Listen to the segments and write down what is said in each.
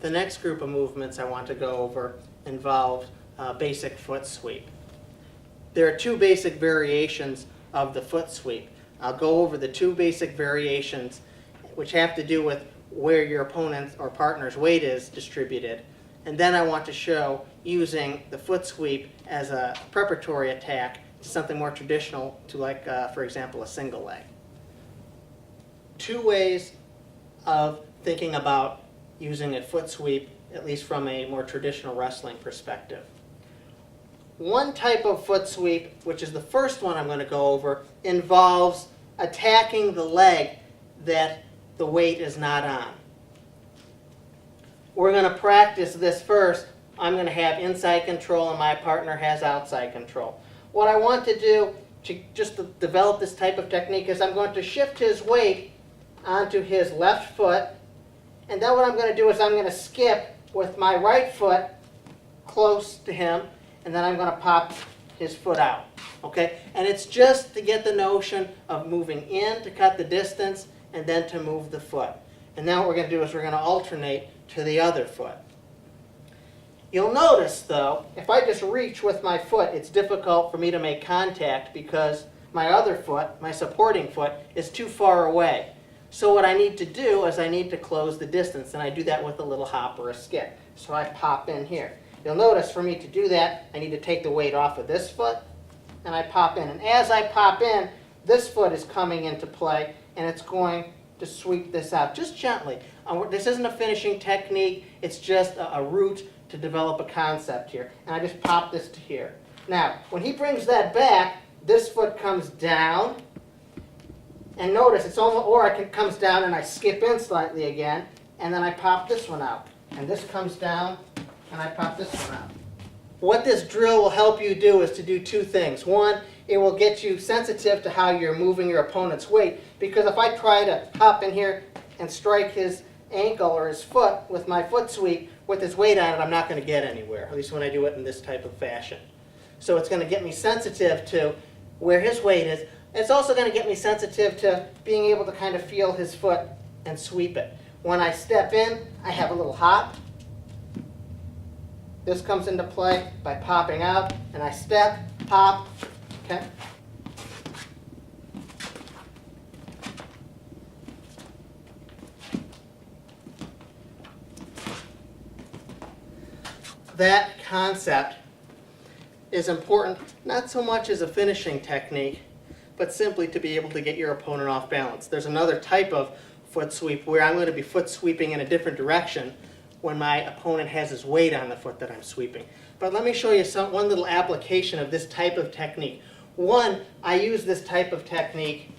The next group of movements I want to go over involve basic foot sweep. There are two basic variations of the foot sweep. I'll go over the two basic variations which have to do with where your opponent's or partner's weight is distributed. And then I want to show using the foot sweep as a preparatory attack to something more traditional to, like, for example, a single leg. Two ways of thinking about using a foot sweep, at least from a more traditional wrestling perspective. One type of foot sweep, which is the first one I'm going to go over, involves attacking the leg that the weight is not on. We're going to practice this first. I'm going to have inside control and my partner has outside control. What I want to do to just to develop this type of technique is I'm going to shift his weight onto his left foot, and then what I'm going to do is I'm going to skip with my right foot close to him, and then I'm going to pop his foot out. Okay? And it's just to get the notion of moving in to cut the distance and then to move the foot. And now what we're going to do is we're going to alternate to the other foot. You'll notice, though, if I just reach with my foot, it's difficult for me to make contact because my other foot, my supporting foot, is too far away. So what I need to do is I need to close the distance, and I do that with a little hop or a skip. So I pop in here. You'll notice for me to do that, I need to take the weight off of this foot, and I pop in. And as I pop in, this foot is coming into play, and it's going to sweep this out just gently. This isn't a finishing technique. It's just a route to develop a concept here. And I just pop this to here. Now, when he brings that back, this foot comes down. And notice, it's almost, or it comes down and I skip in slightly again, and then I pop this one out. And this comes down, and I pop this one out. What this drill will help you do is to do two things. One, it will get you sensitive to how you're moving your opponent's weight, because if I try to hop in here and strike his ankle or his foot with my foot sweep with his weight on it, I'm not going to get anywhere, at least when I do it in this type of fashion. So it's going to get me sensitive to where his weight is. It's also going to get me sensitive to being able to kind of feel his foot and sweep it. When I step in, I have a little hop. This comes into play by popping out, and I step, pop, okay? That concept is important, not so much as a finishing technique, but simply to be able to get your opponent off balance. There's another type of foot sweep where I'm going to be foot sweeping in a different direction when my opponent has his weight on the foot that I'm sweeping. But let me show you one little application of this type of technique. One, I use this type of technique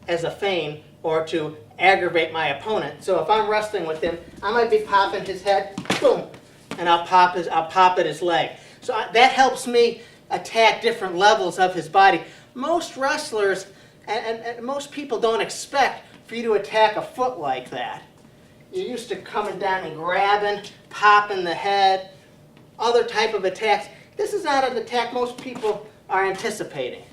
as a feint or to aggravate my opponent. So if I'm wrestling with him, I might be popping his head, boom, and I'll pop at his leg. So that helps me attack different levels of his body. Most wrestlers and most people don't expect for you to attack a foot like that. You're used to coming down and grabbing, popping the head, other type of attacks. This is not an attack most people are anticipating.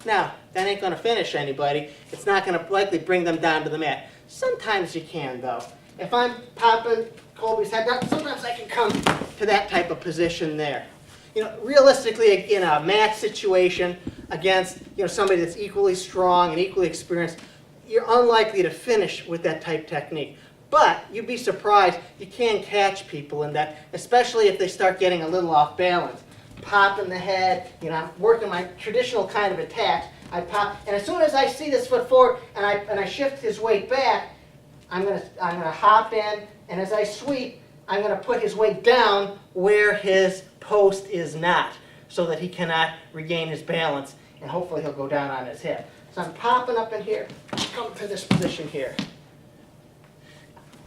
Now, that ain't going to finish anybody. It's not going to likely bring them down to the mat. Sometimes you can, though. If I'm popping Colby's head down, sometimes I can come to that type of position there. You know, realistically, in a match situation against somebody that's equally strong and equally experienced, you're unlikely to finish with that type technique. But you'd be surprised, you can catch people in that, especially if they start getting a little off balance. Popping the head, I'm working my traditional kind of attacks. I pop, and as soon as I see this foot forward and I shift his weight back, I'm gonna hop in, and as I sweep, I'm gonna put his weight down where his post is not, so that he cannot regain his balance, and hopefully he'll go down on his hip. So I'm popping up in here, come to this position here.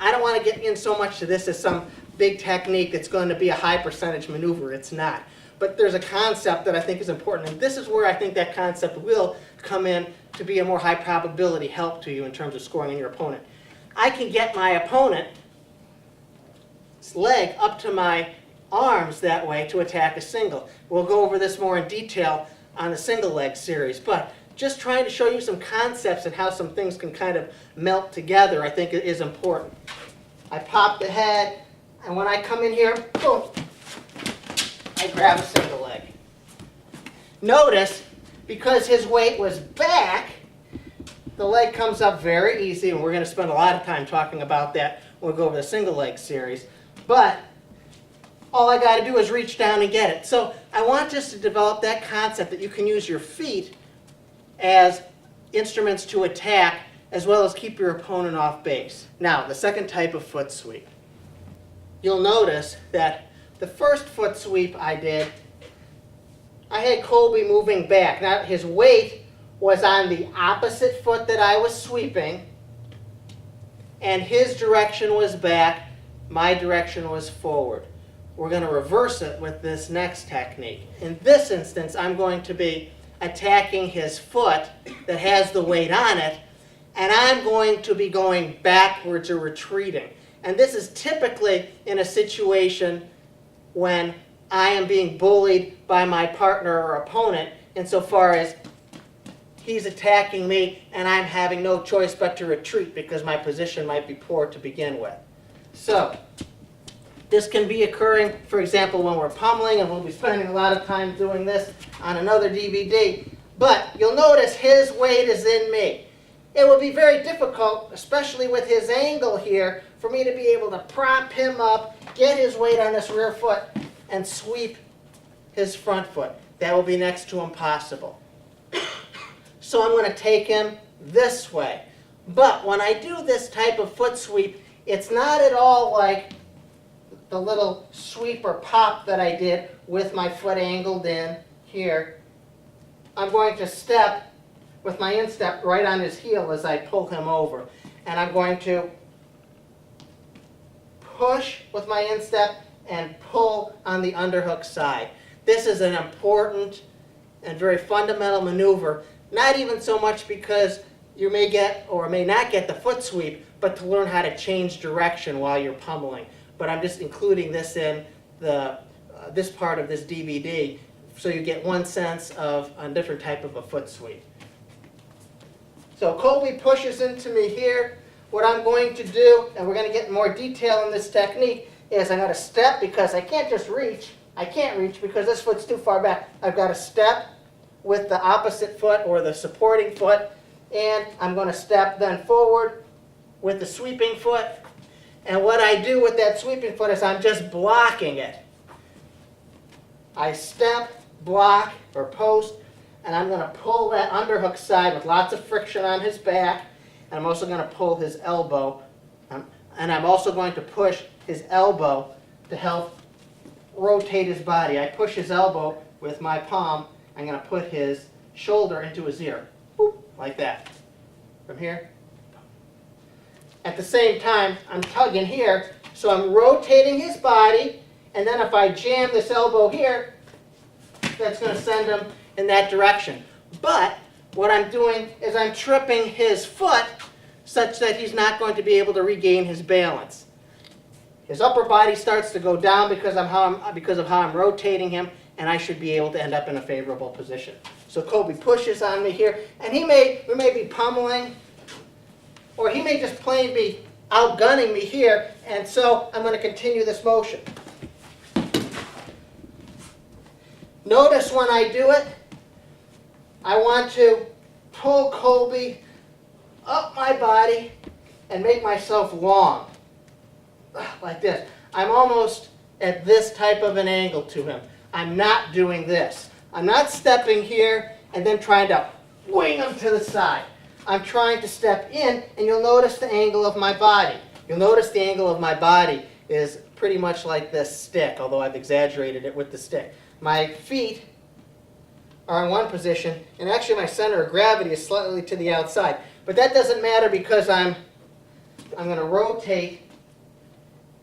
I don't want to get in so much to this as some big technique that's going to be a high percentage maneuver. It's not. But there's a concept that I think is important, and this is where I think that concept will come in to be a more high probability help to you in terms of scoring on your opponent. I can get my opponent's leg up to my arms that way to attack a single. We'll go over this more in detail on the single leg series, but just trying to show you some concepts and how some things can kind of melt together, I think is important. I pop the head, and when I come in here, boom, I grab a single leg. Notice, because his weight was back, the leg comes up very easy, and we're going to spend a lot of time talking about that when we go over the single leg series. But all I got to do is reach down and get it. So I want us to develop that concept that you can use your feet as instruments to attack, as well as keep your opponent off base. Now, the second type of foot sweep. You'll notice that the first foot sweep I did, I had Colby moving back. Now, his weight was on the opposite foot that I was sweeping, and his direction was back, my direction was forward. We're going to reverse it with this next technique. In this instance, I'm going to be attacking his foot that has the weight on it, and I'm going to be going backwards or retreating. And this is typically in a situation when I am being bullied by my partner or opponent insofar as he's attacking me and I'm having no choice but to retreat because my position might be poor to begin with. So this can be occurring, for example, when we're pummeling, and we'll be spending a lot of time doing this on another DVD. But you'll notice his weight is in me. It will be very difficult, especially with his angle here, for me to be able to prop him up, get his weight on this rear foot, and sweep his front foot. That will be next to impossible. So I'm going to take him this way. But when I do this type of foot sweep, it's not at all like the little sweep or pop that I did with my foot angled in here. I'm going to step with my instep right on his heel as I pull him over. And I'm going to push with my instep and pull on the underhook side. This is an important and very fundamental maneuver, not even so much because you may get or may not get the foot sweep, but to learn how to change direction while you're pummeling. But I'm just including this in the this part of this DVD so you get one sense of a different type of a foot sweep. So Colby pushes into me here. What I'm going to do, and we're going to get more detail in this technique, is I'm going to step because I can't just reach. I can't reach because this foot's too far back. I've got to step with the opposite foot or the supporting foot, and I'm going to step then forward with the sweeping foot. And what I do with that sweeping foot is I'm just blocking it. I step, block, or post, and I'm going to pull that underhook side with lots of friction on his back. And I'm also going to pull his elbow. And I'm also going to push his elbow to help rotate his body. I push his elbow with my palm. I'm going to put his shoulder into his ear. Boop, like that. From here. At the same time, I'm tugging here. So I'm rotating his body. And then if I jam this elbow here, that's going to send him in that direction. But what I'm doing is I'm tripping his foot such that he's not going to be able to regain his balance. His upper body starts to go down because of how I'm rotating him, and I should be able to end up in a favorable position. So Colby pushes on me here, and we may be pummeling, or he may just plain be outgunning me here, and so I'm going to continue this motion. Notice when I do it, I want to pull Colby up my body and make myself long, like this. I'm almost at this type of an angle to him. I'm not doing this. I'm not stepping here and then trying to wing him to the side. I'm trying to step in, and you'll notice the angle of my body. You'll notice the angle of my body is pretty much like this stick, although I've exaggerated it with the stick. My feet are in one position, and actually my center of gravity is slightly to the outside. But that doesn't matter because I'm going to rotate,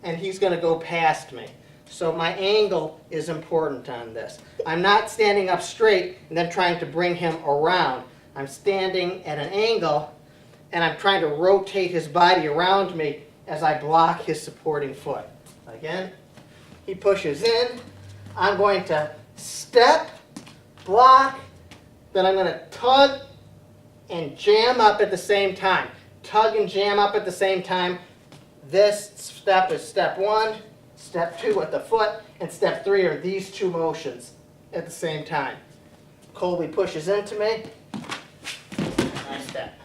and he's going to go past me. So my angle is important on this. I'm not standing up straight and then trying to bring him around. I'm standing at an angle, and I'm trying to rotate his body around me as I block his supporting foot. Again, he pushes in. I'm going to step, block, then I'm going to tug and jam up at the same time. Tug and jam up at the same time. This step is step 1, step 2 with the foot, and step 3 are these two motions at the same time. Colby pushes into me, and I step.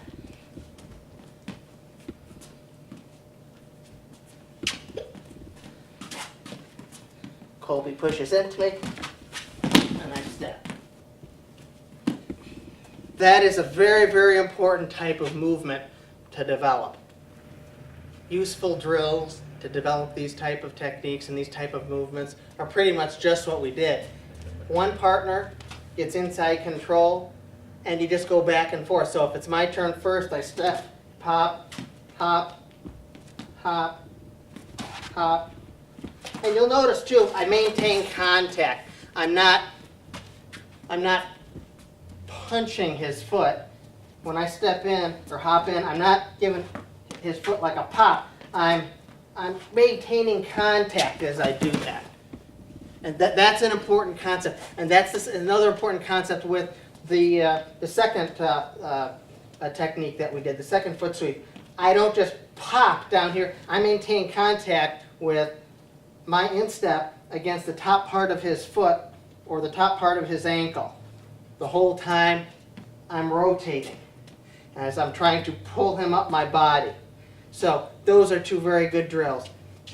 Colby pushes into me, and I step. That is a very, very important type of movement to develop. Useful drills to develop these type of techniques and these type of movements are pretty much just what we did. One partner gets inside control, and you just go back and forth. So if it's my turn first, I step, pop, hop, hop, hop. And you'll notice too, I maintain contact. I'm not punching his foot. When I step in or hop in, I'm not giving his foot like a pop. I'm maintaining contact as I do that. And that's an important concept. And that's another important concept with the second technique that we did, the second foot sweep. I don't just pop down here. I maintain contact with my instep against the top part of his foot or the top part of his ankle. The whole time I'm rotating as I'm trying to pull him up my body. So those are two very good drills.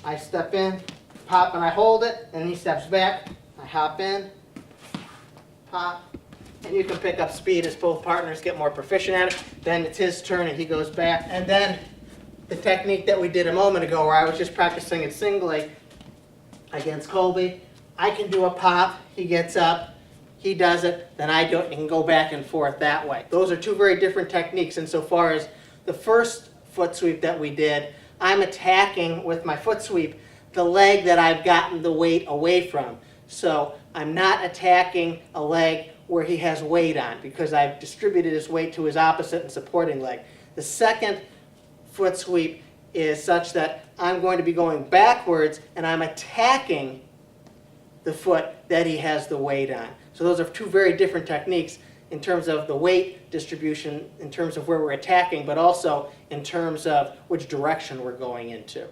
I step in, pop, and I hold it, and he steps back. I hop in, pop, and you can pick up speed as both partners get more proficient at it. Then it's his turn, and he goes back. And then the technique that we did a moment ago where I was just practicing it singly against Colby, I can do a pop, he gets up, he does it, then I do it, and can go back and forth that way. Those are two very different techniques insofar as the first foot sweep that we did, I'm attacking with my foot sweep the leg that I've gotten the weight away from. So I'm not attacking a leg where he has weight on because I've distributed his weight to his opposite and supporting leg. The second foot sweep is such that I'm going to be going backwards and I'm attacking the foot that he has the weight on. So those are two very different techniques in terms of the weight distribution, in terms of where we're attacking, but also in terms of which direction we're going into.